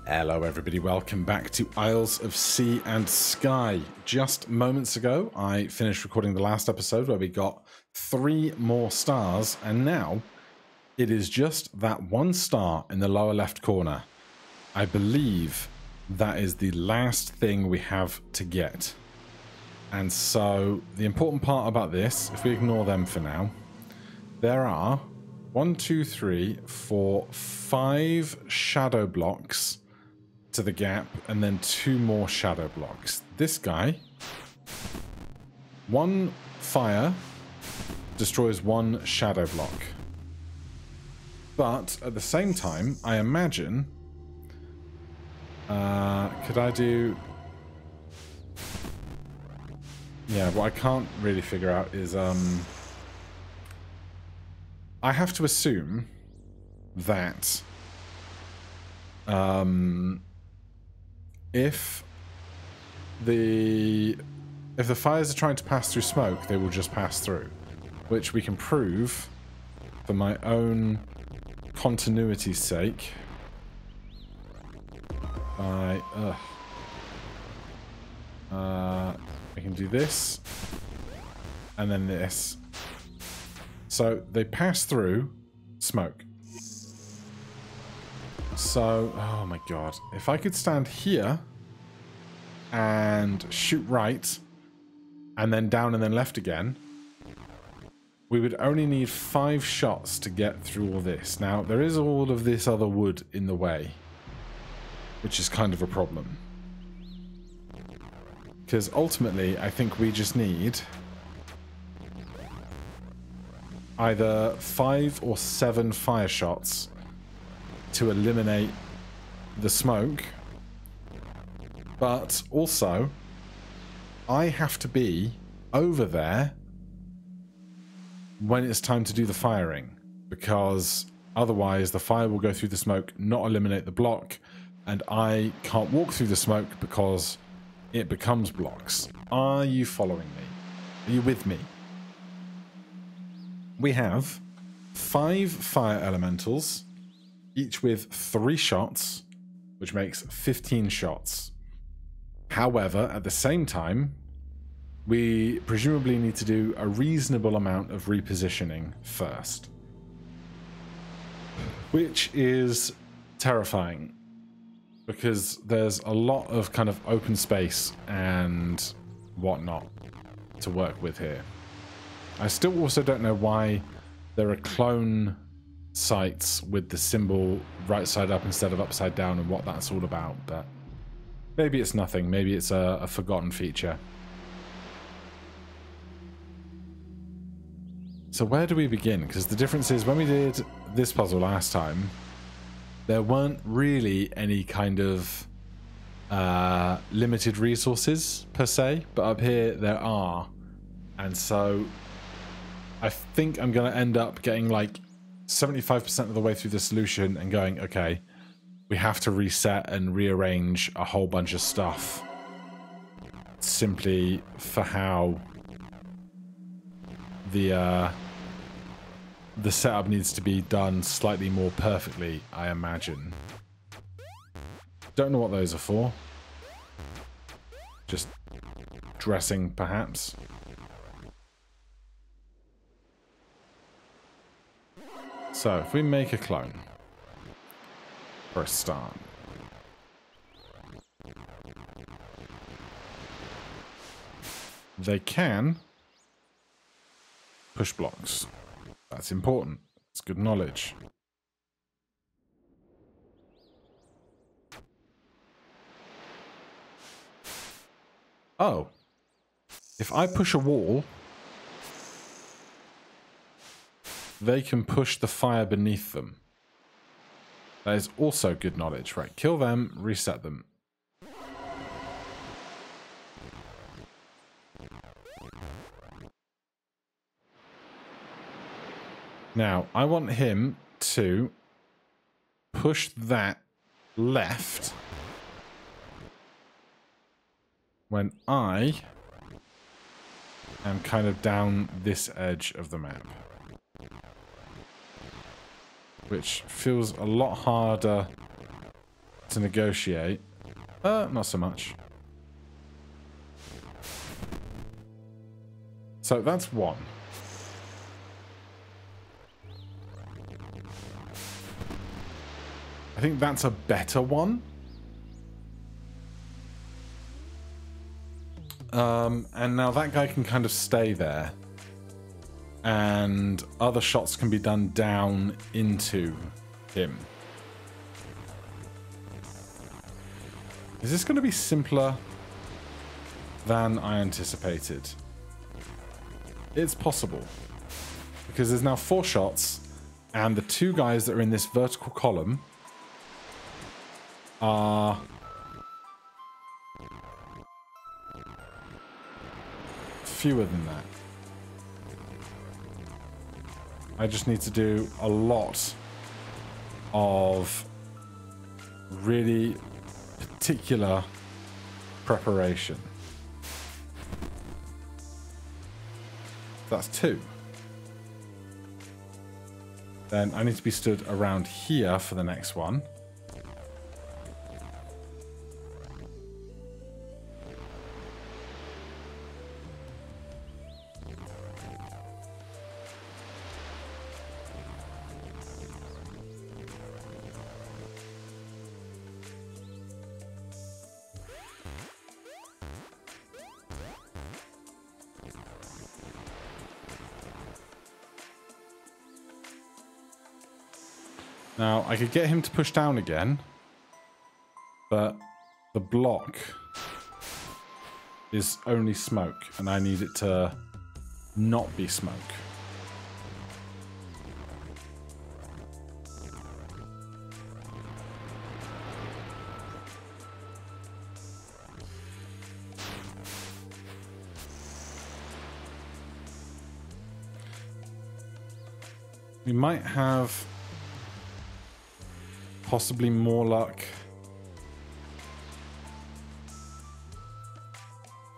Hello everybody, welcome back to Isles of Sea and Sky. Just moments ago, I finished recording the last episode where we got 3 more stars, and now it is just that 1 star in the lower left corner. I believe that is the last thing we have to get. And so the important part about this, if we ignore them for now, there are 1, 2, 3, 4, 5 shadow blocks to the gap, and then 2 more shadow blocks. This guy, 1 fire destroys 1 shadow block. But at the same time, I imagine, could I do... Yeah, what I can't really figure out is, I have to assume that, if the fires are trying to pass through smoke, they will just pass through, which we can prove for my own continuity's sake by we can do this and then this, so they pass through smoke. So, oh my god, if I could stand here and shoot right and then down and then left again, we would only need 5 shots to get through all this. Now, there is all of this other wood in the way, which is kind of a problem. Because ultimately, I think we just need either 5 or 7 fire shots to eliminate the smoke, but also I have to be over there when it's time to do the firing, because otherwise the fire will go through the smoke, not eliminate the block, and I can't walk through the smoke because it becomes blocks. Are you following me? Are you with me? We have 5 fire elementals, each with 3 shots, which makes 15 shots. However, at the same time, we presumably need to do a reasonable amount of repositioning first, which is terrifying because there's a lot of kind of open space and whatnot to work with here. I still also don't know why there are clone sites with the symbol right side up instead of upside down and what that's all about, but maybe it's nothing. Maybe it's a forgotten feature. So where do we begin? Because the difference is when we did this puzzle last time, there weren't really any kind of limited resources per se, but up here there are. And so I think I'm going to end up getting like 75% of the way through the solution and going, okay, we have to reset and rearrange a whole bunch of stuff simply for how the setup needs to be done slightly more perfectly, I imagine. Don't know what those are for. Just dressing, perhaps. So, if we make a clone, for a start, they can push blocks. That's important. It's good knowledge. Oh. If I push a wall, they can push the fire beneath them. That is also good knowledge. Right, kill them, reset them. Now, I want him to push that left when I am kind of down this edge of the map. which feels a lot harder to negotiate. Not so much. So that's one. I think that's a better one. And now that guy can kind of stay there. And other shots can be done down into him. Is this going to be simpler than I anticipated? It's possible. Because there's now 4 shots, and the 2 guys that are in this vertical column are fewer than that. I just need to do a lot of really particular preparation. That's 2. Then I need to be stood around here for the next one. Now, I could get him to push down again, but the block is only smoke, and I need it to not be smoke. We might have possibly more luck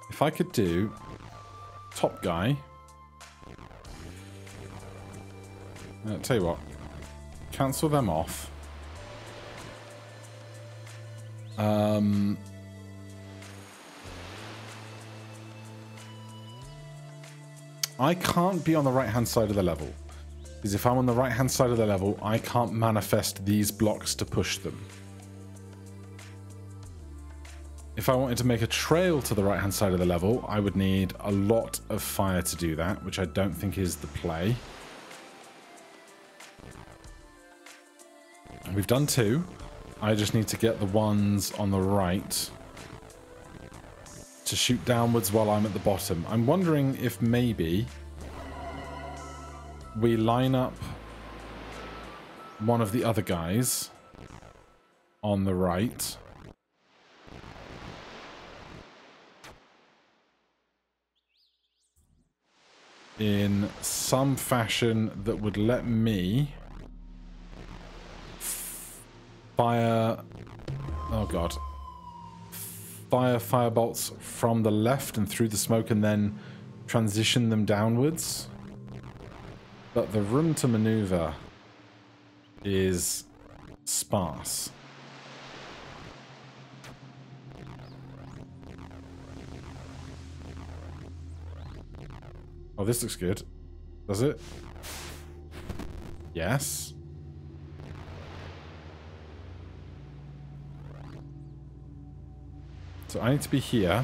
if I could do top guy. Tell you what, cancel them off. I can't be on the right hand side of the level. Because if I'm on the right-hand side of the level, I can't manifest these blocks to push them. If I wanted to make a trail to the right-hand side of the level, I would need a lot of fire to do that, which I don't think is the play. We've done 2. I just need to get the ones on the right to shoot downwards while I'm at the bottom. I'm wondering if maybe we line up one of the other guys on the right. In some fashion that would let me fire... Oh god. Fire firebolts from the left and through the smoke and then transition them downwards. But the room to maneuver is sparse. Oh, this looks good. Does it? Yes. So I need to be here.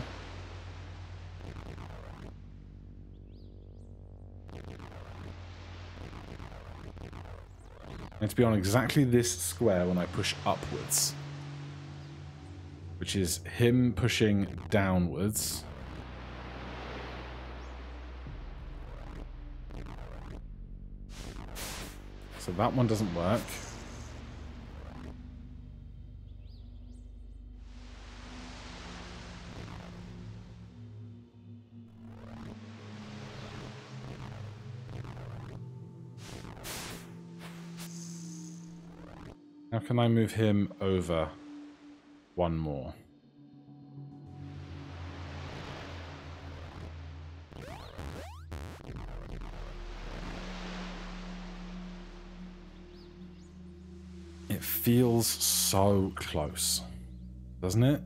I need to be on exactly this square when I push upwards. Which is him pushing downwards. So that one doesn't work. How can I move him over one more? It feels so close, doesn't it?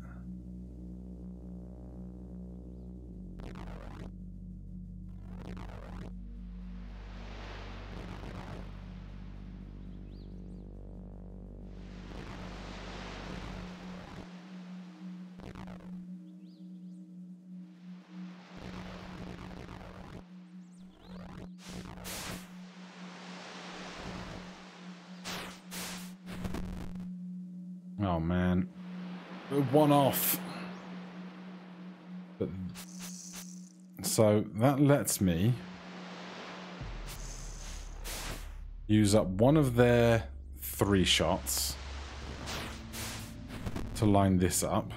Oh man, we're one off. But, so that lets me use up one of their 3 shots to line this up.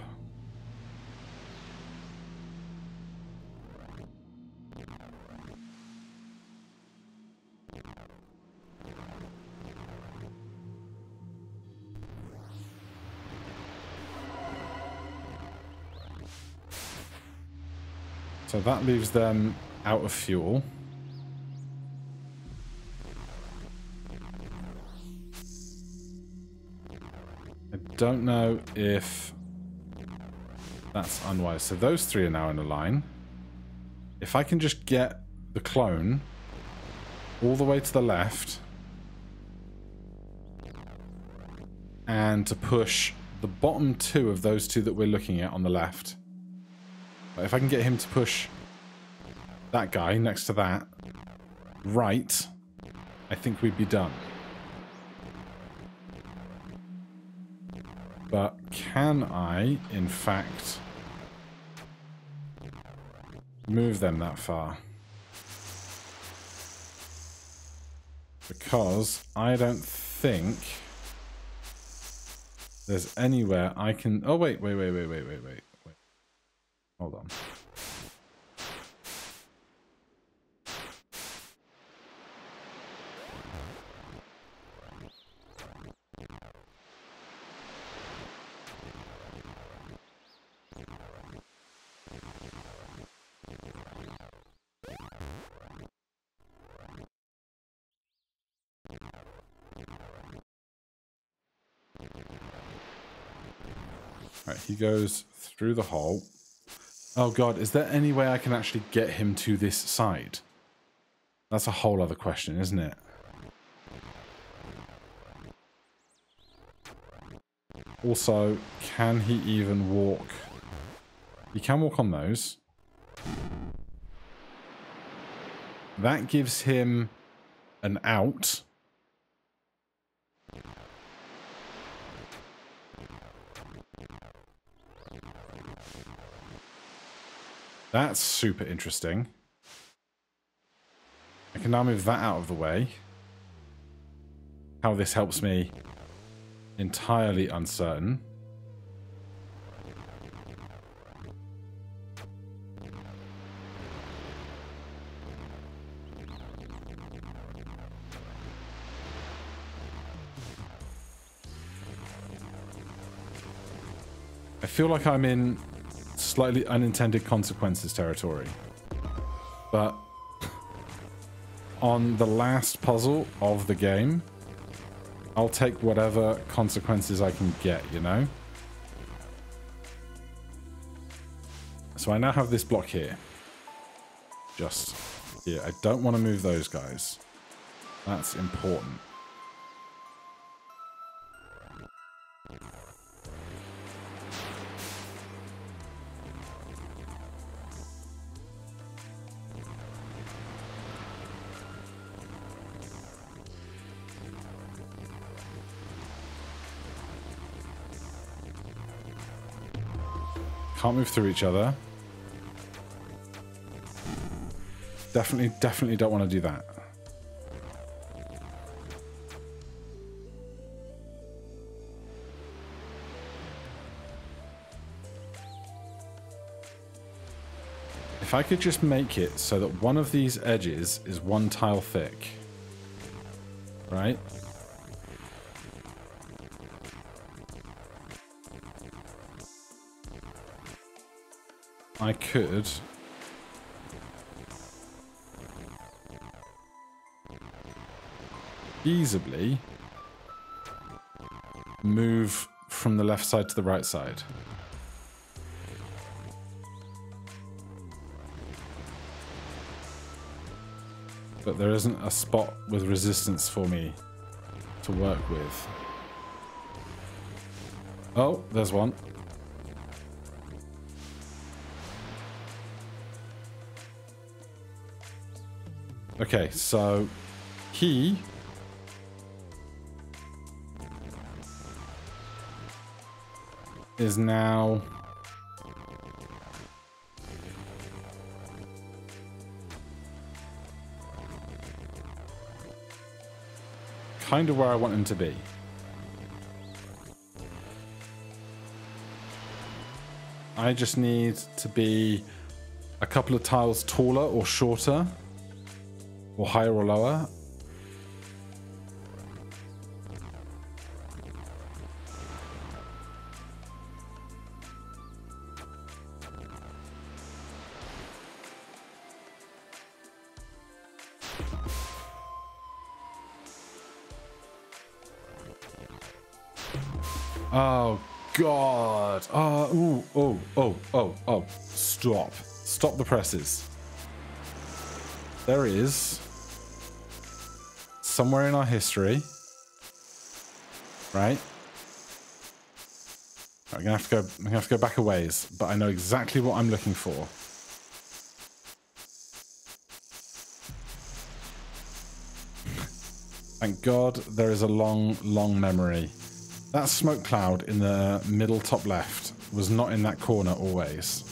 So that leaves them out of fuel. I don't know if that's unwise. So those 3 are now in a line. If I can just get the clone all the way to the left and to push the bottom 2 of those 2 that we're looking at on the left. But if I can get him to push that guy next to that right, I think we'd be done. But can I, in fact, move them that far? Because I don't think there's anywhere I can... Oh, wait. Hold on. Right, he goes through the hole. Oh god, is there any way I can actually get him to this side? That's a whole other question, isn't it? Also, can he even walk? He can walk on those. That gives him an out. That's super interesting. I can now move that out of the way. How this helps me, entirely uncertain. I feel like I'm in slightly unintended consequences territory. But on the last puzzle of the game, I'll take whatever consequences I can get, you know? So I now have this block here. Just here. I don't want to move those guys. That's important. Can't move through each other. Definitely don't want to do that. If I could just make it so that one of these edges is 1 tile thick, right? I could feasibly move from the left side to the right side. But there isn't a spot with resistance for me to work with. Oh, there's one. Okay, so he is now kind of where I want him to be. I just need to be a couple of tiles taller or shorter, or higher or lower. Oh, God. Oh. Stop. Stop the presses. There is somewhere in our history, right? I'm gonna have to go back a ways, but I know exactly what I'm looking for. Thank God there is a long, long memory. That smoke cloud in the middle top left was not in that corner always.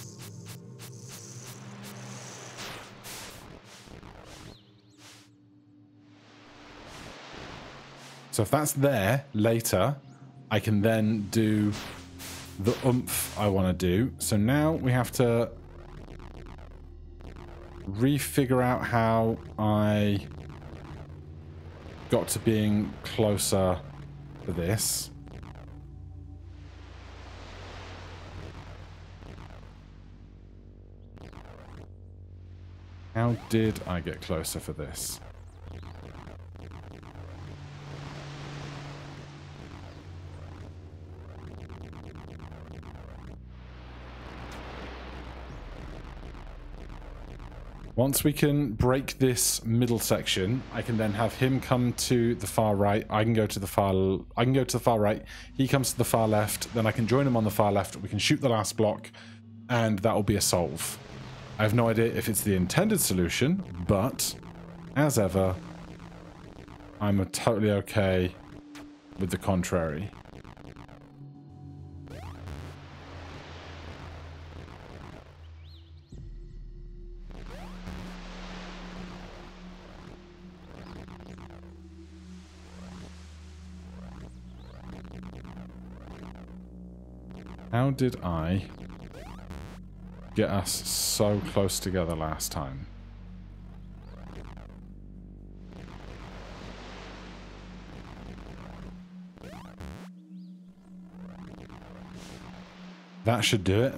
So if that's there later, I can then do the oomph I want to do. So now we have to refigure out how I got to being closer for this. How did I get closer for this? Once we can break this middle section, I can then have him come to the far right. I can go to the far right. He comes to the far left. Then I can join him on the far left. We can shoot the last block, and that will be a solve. I have no idea if it's the intended solution, but as ever, I'm totally okay with the contrary. How did I get us so close together last time? That should do it.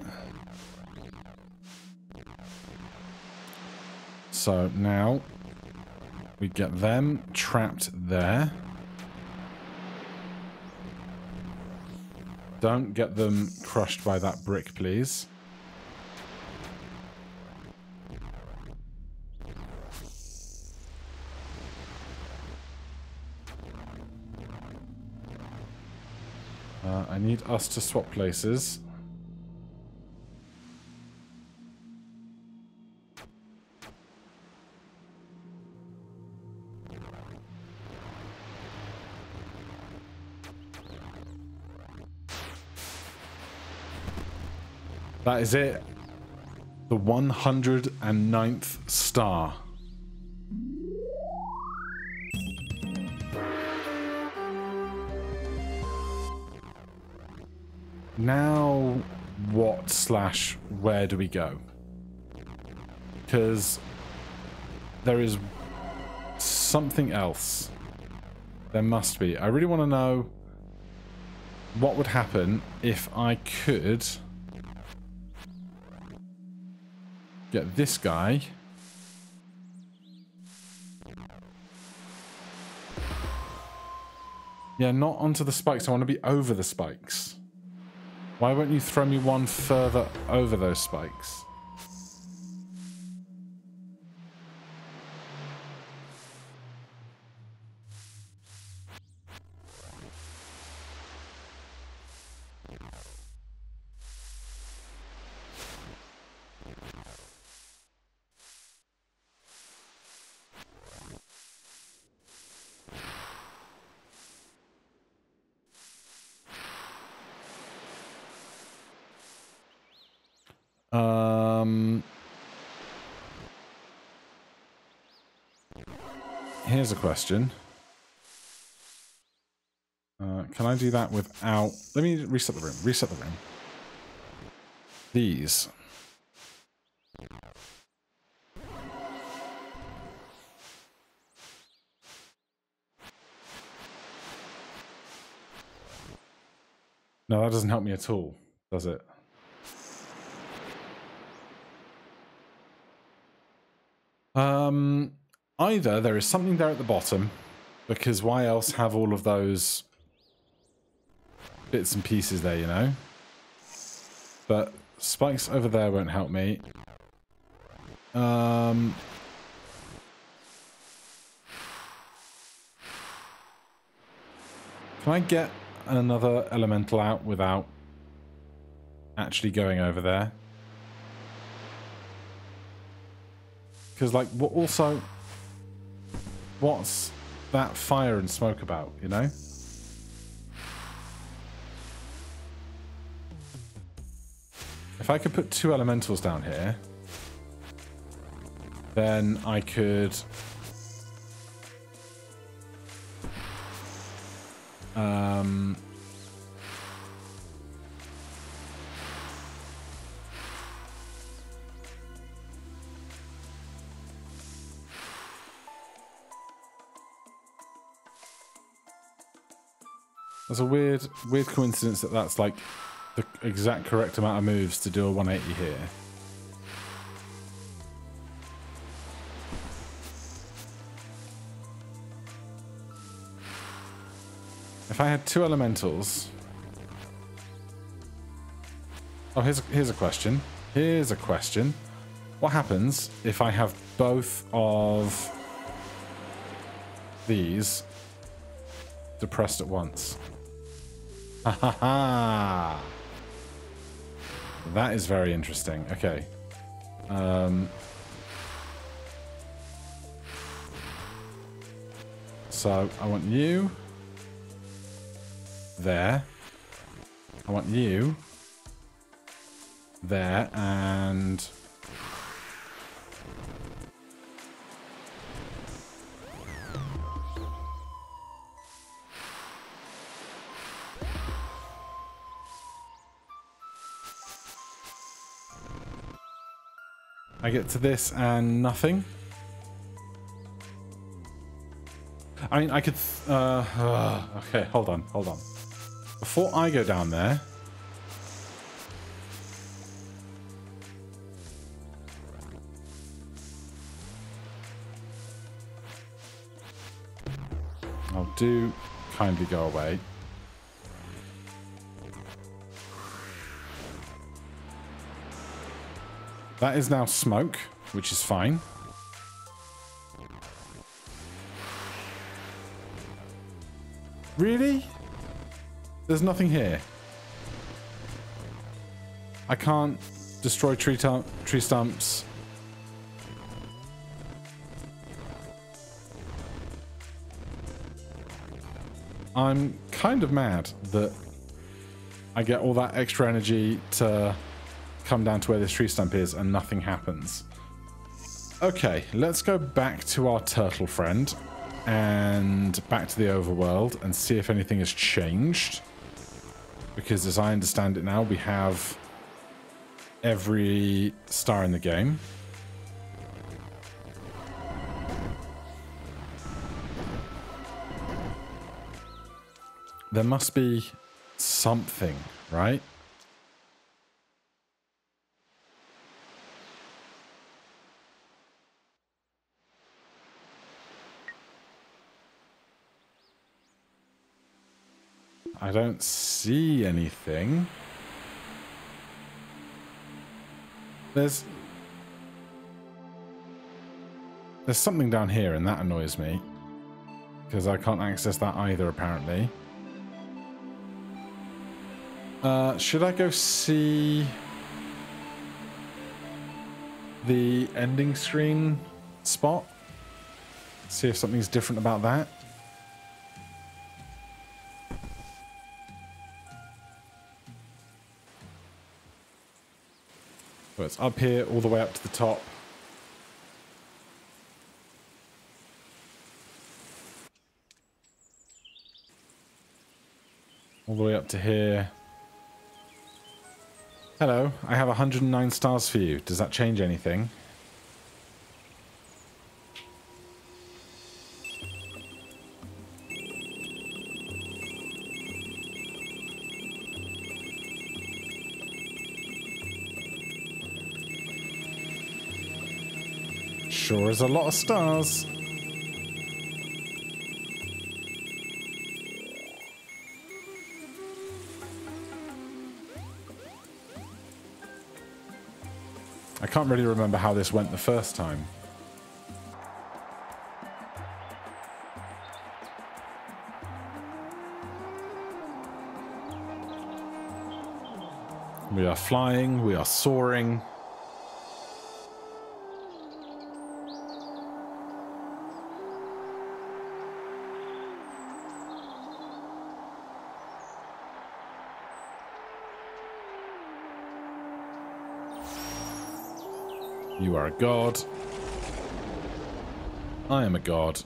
So now we get them trapped there. Don't get them crushed by that brick, please. I need us to swap places. That is it. The 109th star. Now what / where do we go? Because there is something else. There must be. I really want to know what would happen if I could get this guy Yeah, not onto the spikes. I want to be over the spikes. Why won't you throw me one further over those spikes? Here's a question. Can I do that without... Let me reset the room. Reset the room. These. No, that doesn't help me at all, does it? Either there is something there at the bottom, because why else have all of those bits and pieces there, you know? But spikes over there won't help me. Can I get another elemental out without actually going over there? Because, like, what's that fire and smoke about, you know? If I could put 2 elementals down here, then I could... There's a weird coincidence that that's like the exact correct amount of moves to do a 180 here. If I had 2 elementals... Oh, here's a question. Here's a question. What happens if I have both of these depressed at once? Ha ha ha! That is very interesting. Okay. So I want you there. I want you there, and I get to this and nothing. I mean, I could... okay, hold on. Before I go down there... I'll do kindly go away. That is now smoke, which is fine. Really? There's nothing here. I can't destroy tree stumps. I'm kind of mad that I get all that extra energy to come down to where this tree stump is and nothing happens. Okay, let's go back to our turtle friend and back to the overworld and see if anything has changed. Because as I understand it now, we have every star in the game. There must be something, right? I don't see anything. There's something down here, and that annoys me. Because I can't access that either, apparently. Should I go see the ending screen spot? See if something's different about that? So it's up here, all the way up to the top. All the way up to here. Hello, I have 109 stars for you. Does that change anything? Sure is a lot of stars. I can't really remember how this went the first time. We are flying, we are soaring. You are a god. I am a god.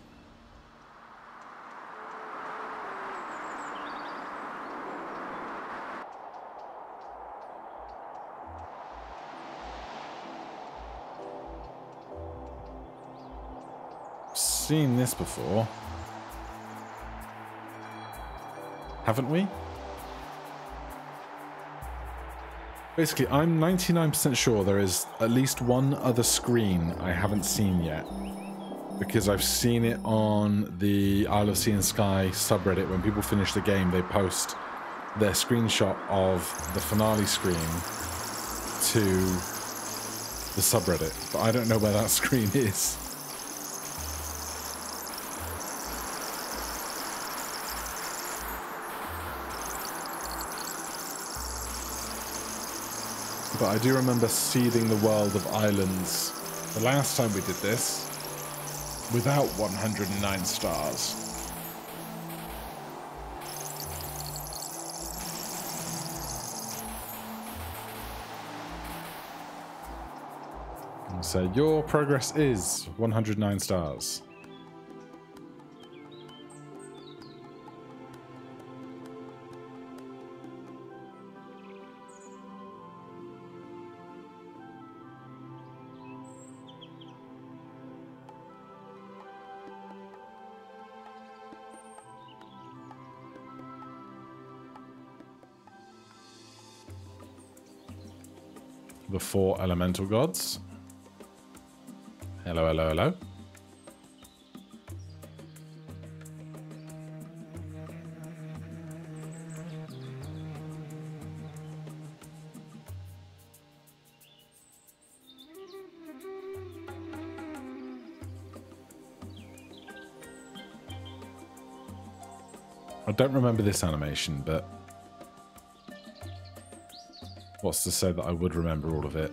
Seen this before. Haven't we? Basically, I'm 99% sure there is at least one other screen I haven't seen yet. Because I've seen it on the Isle of Sea and Sky subreddit. When people finish the game, they post their screenshot of the finale screen to the subreddit. But I don't know where that screen is. But I do remember seeding the world of islands the last time we did this without 109 stars. And so your progress is 109 stars. The 4 elemental gods. Hello, hello, hello. I don't remember this animation, but what's to say that I would remember all of it?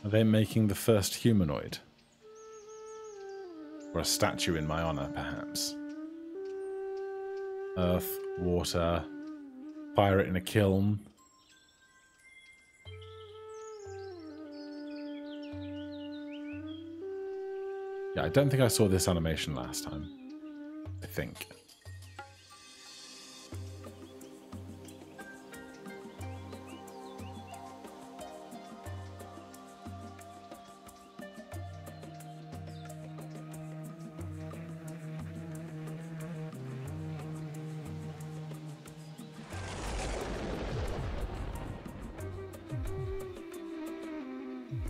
Are they making the first humanoid? Or a statue in my honor, perhaps? Earth, water, fire it in a kiln. Yeah, I don't think I saw this animation last time. I think.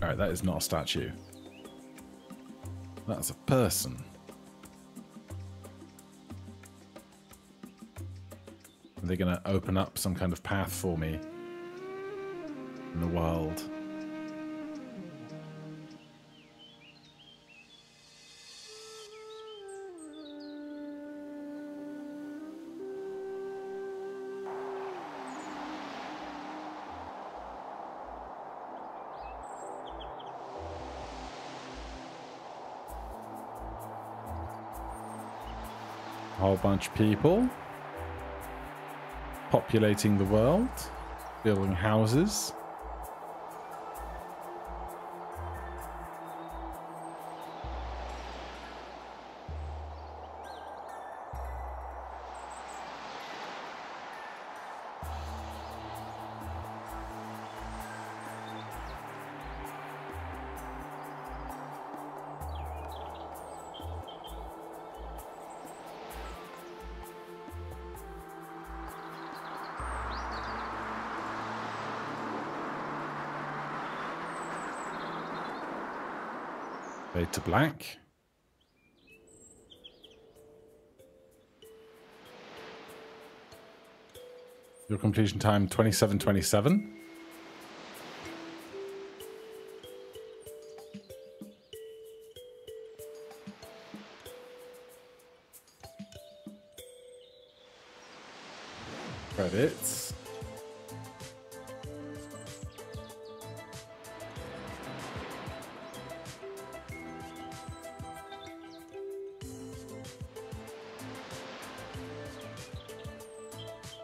Alright, that is not a statue. That's a person. Are they going to open up some kind of path for me in the world? A whole bunch of people populating the world, building houses. Fade to black. Your completion time 27:27. Credits.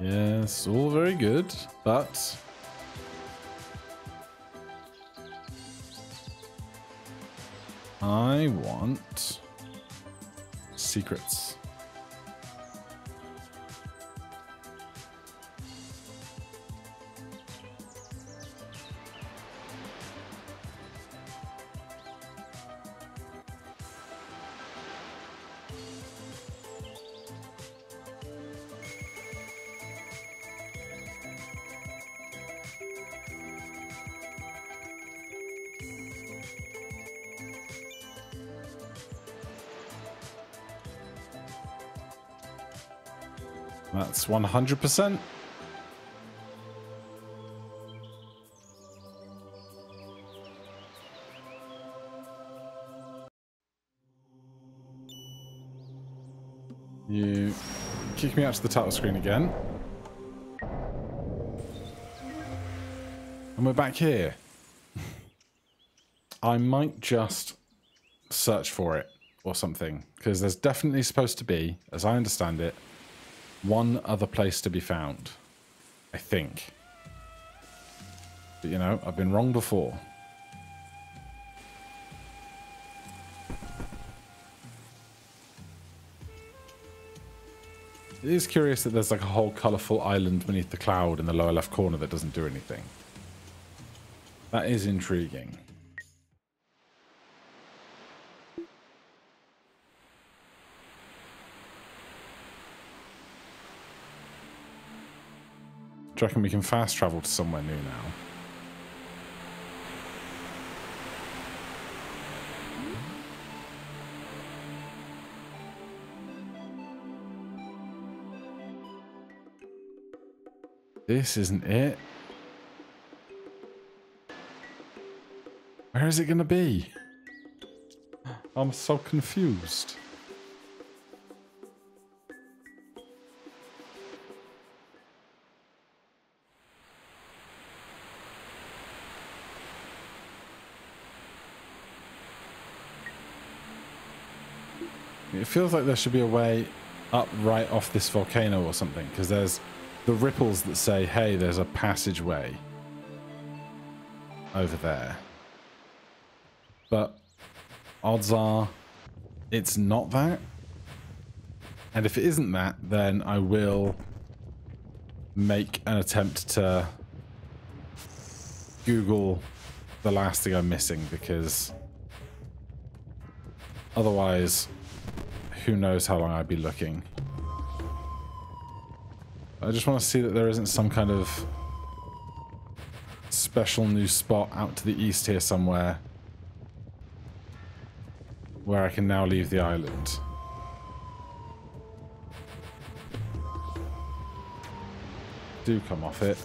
Yes, all very good, but I want secrets. That's 100%. You kick me out to the title screen again. And we're back here. I might just search for it or something, because there's definitely supposed to be, as I understand it, one other place to be found, I think. But you know, I've been wrong before. It is curious that there's like a whole colourful island beneath the cloud in the lower left corner that doesn't do anything. That is intriguing. Do you reckon we can fast travel to somewhere new now? This isn't it. Where is it going to be? I'm so confused. It feels like there should be a way up right off this volcano or something, because there's the ripples that say, hey, there's a passageway over there. But odds are it's not that. And if it isn't that, then I will make an attempt to Google the last thing I'm missing, because otherwise, who knows how long I'd be looking. I just want to see that there isn't some kind of special new spot out to the east here somewhere where I can now leave the island. Do come off it.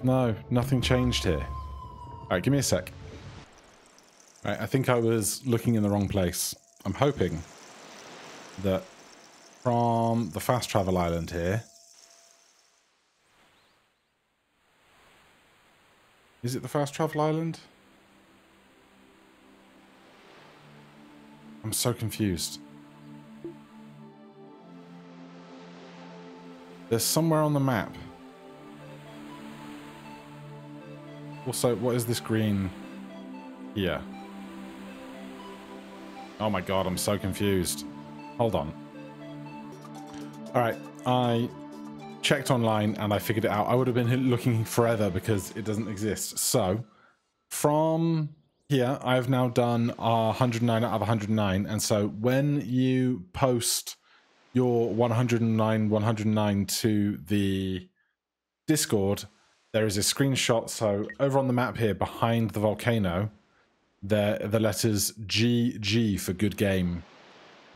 No, nothing changed here. Alright, give me a sec. Alright, I think I was looking in the wrong place. I'm hoping that from the fast travel island here... Is it the fast travel island? I'm so confused. There's somewhere on the map. Also, what is this green here? Oh my god, I'm so confused. Hold on. Alright, I checked online and I figured it out. I would have been looking forever because it doesn't exist. So, from here, I've now done 109 out of 109. And so when you post your 109 to the Discord, there is a screenshot. So over on the map here, behind the volcano, there are the letters GG for good game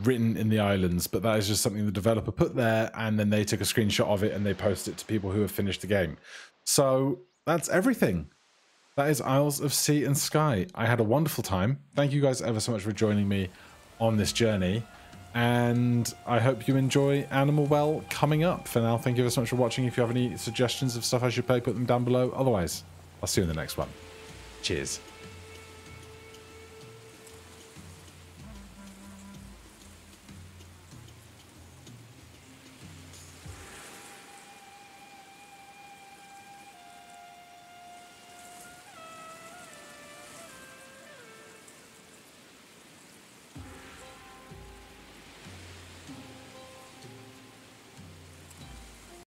written in the islands, but that is just something the developer put there, and then they took a screenshot of it and they posted it to people who have finished the game. So that's everything. That is Isles of Sea and Sky. I had a wonderful time. Thank you guys ever so much for joining me on this journey, and I hope you enjoy Animal Well coming up. For now, thank you so much for watching. If you have any suggestions of stuff I should play, put them down below. Otherwise, I'll see you in the next one. Cheers.